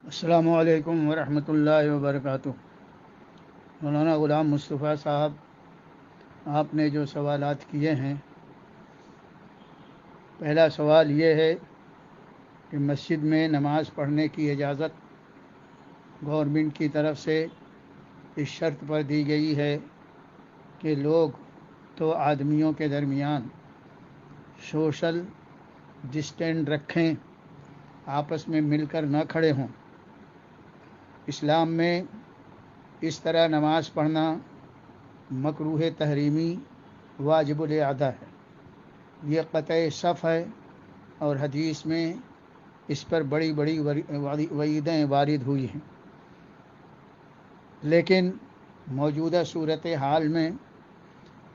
السلام علیکم ورحمۃ اللہ وبرکاتہ۔ مولانا غلام مصطفیٰ صاحب، آپ نے جو سوالات کیے ہیں، پہلا سوال یہ ہے کہ مسجد میں نماز پڑھنے کی اجازت گورنمنٹ کی طرف سے اس شرط پر دی گئی ہے کہ لوگ تو آدمیوں کے درمیان سوشل ڈسٹینس رکھیں، آپس میں مل کر نہ کھڑے ہوں۔ اسلام میں اس طرح نماز پڑھنا مکروہ تحریمی واجب الادا ہے، یہ قطع صف ہے، اور حدیث میں اس پر بڑی بڑی وعیدیں وارد ہوئی ہیں۔ لیکن موجودہ صورتحال میں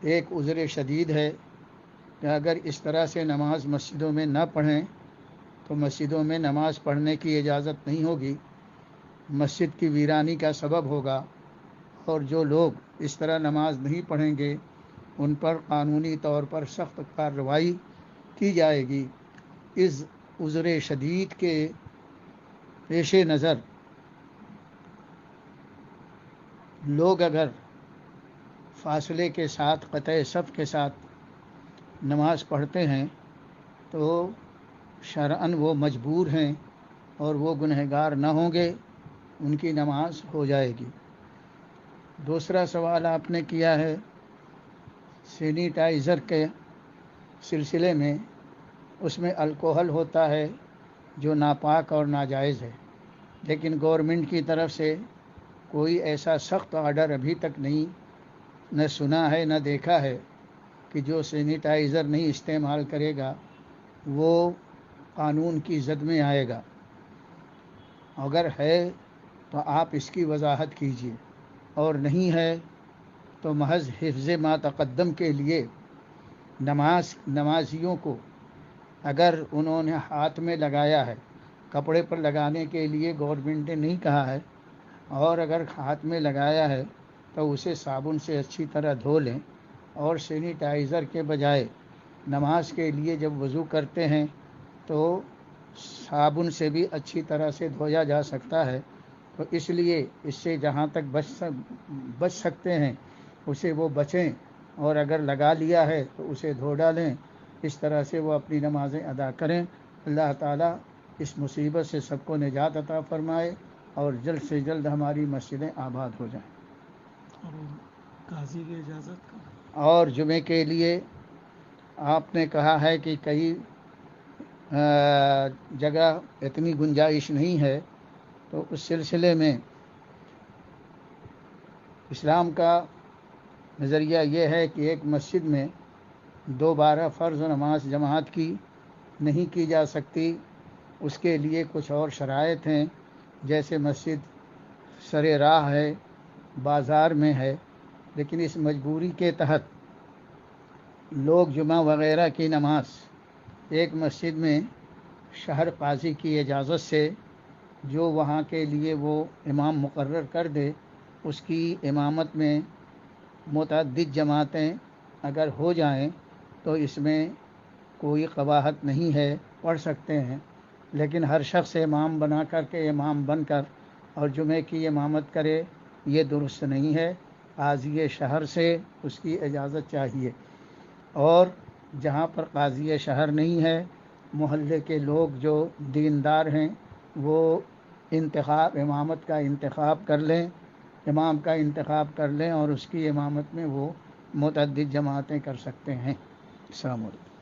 ایک عذر شدید ہے کہ اگر اس طرح سے نماز مسجدوں میں نہ پڑھیں تو مسجدوں میں نماز پڑھنے کی اجازت نہیں ہوگی، مسجد کی ویرانی کا سبب ہوگا، اور جو لوگ اس طرح نماز نہیں پڑھیں گے ان پر قانونی طور پر سخت کارروائی کی جائے گی۔ اس عذر شدید کے پیش نظر لوگ اگر فاصلے کے ساتھ قطع صف کے ساتھ نماز پڑھتے ہیں تو شرعاً وہ مجبور ہیں اور وہ گنہگار نہ ہوں گے، ان کی نماز ہو جائے گی۔ دوسرا سوال آپ نے کیا ہے سینیٹائزر کے سلسلے میں، اس میں الکوہل ہوتا ہے جو ناپاک اور ناجائز ہے، لیکن گورنمنٹ کی طرف سے کوئی ایسا سخت آرڈر ابھی تک نہ سنا ہے نہ دیکھا ہے کہ جو سینیٹائزر نہیں استعمال کرے گا وہ قانون کی زد میں آئے گا۔ اگر ہے تو آپ اس کی وضاحت کیجیے، اور نہیں ہے تو محض حفظ ما تقدم کے لیے نمازیوں کو اگر انہوں نے ہاتھ میں لگایا ہے، کپڑے پر لگانے کے لیے گورنمنٹ نے نہیں کہا ہے، اور اگر ہاتھ میں لگایا ہے تو اسے صابن سے اچھی طرح دھو لیں، اور سینیٹائزر کے بجائے نماز کے لیے جب وضو کرتے ہیں تو صابن سے بھی اچھی طرح سے دھویا جا سکتا ہے، تو اس لیے اس سے جہاں تک بچ سکتے ہیں اسے وہ بچیں، اور اگر لگا لیا ہے تو اسے دھو ڈالیں، اس طرح سے وہ اپنی نمازیں ادا کریں۔ اللہ تعالیٰ اس مصیبت سے سب کو نجات عطا فرمائے اور جلد سے جلد ہماری مسجدیں آباد ہو جائیں۔ قاضی کی اجازت کا اور جمعے کے لیے آپ نے کہا ہے کہ کئی جگہ اتنی گنجائش نہیں ہے، تو اس سلسلے میں اسلام کا نظریہ یہ ہے کہ ایک مسجد میں دوبارہ فرض نماز جماعت کی نہیں کی جا سکتی، اس کے لیے کچھ اور شرائط ہیں، جیسے مسجد سر راہ ہے، بازار میں ہے، لیکن اس مجبوری کے تحت لوگ جمعہ وغیرہ کی نماز ایک مسجد میں شہر قاضی کی اجازت سے جو وہاں کے لیے وہ امام مقرر کر دے، اس کی امامت میں متعدد جماعتیں اگر ہو جائیں تو اس میں کوئی قباحت نہیں ہے، پڑھ سکتے ہیں، لیکن ہر شخص امام بن کر اور جمعے کی امامت کرے، یہ درست نہیں ہے۔ قاضی شہر سے اس کی اجازت چاہیے، اور جہاں پر قاضی شہر نہیں ہے، محلے کے لوگ جو دیندار ہیں وہ امامت کا انتخاب کر لیں، امام کا انتخاب کر لیں، اور اس کی امامت میں وہ متعدد جماعتیں کر سکتے ہیں۔ السلام علیکم۔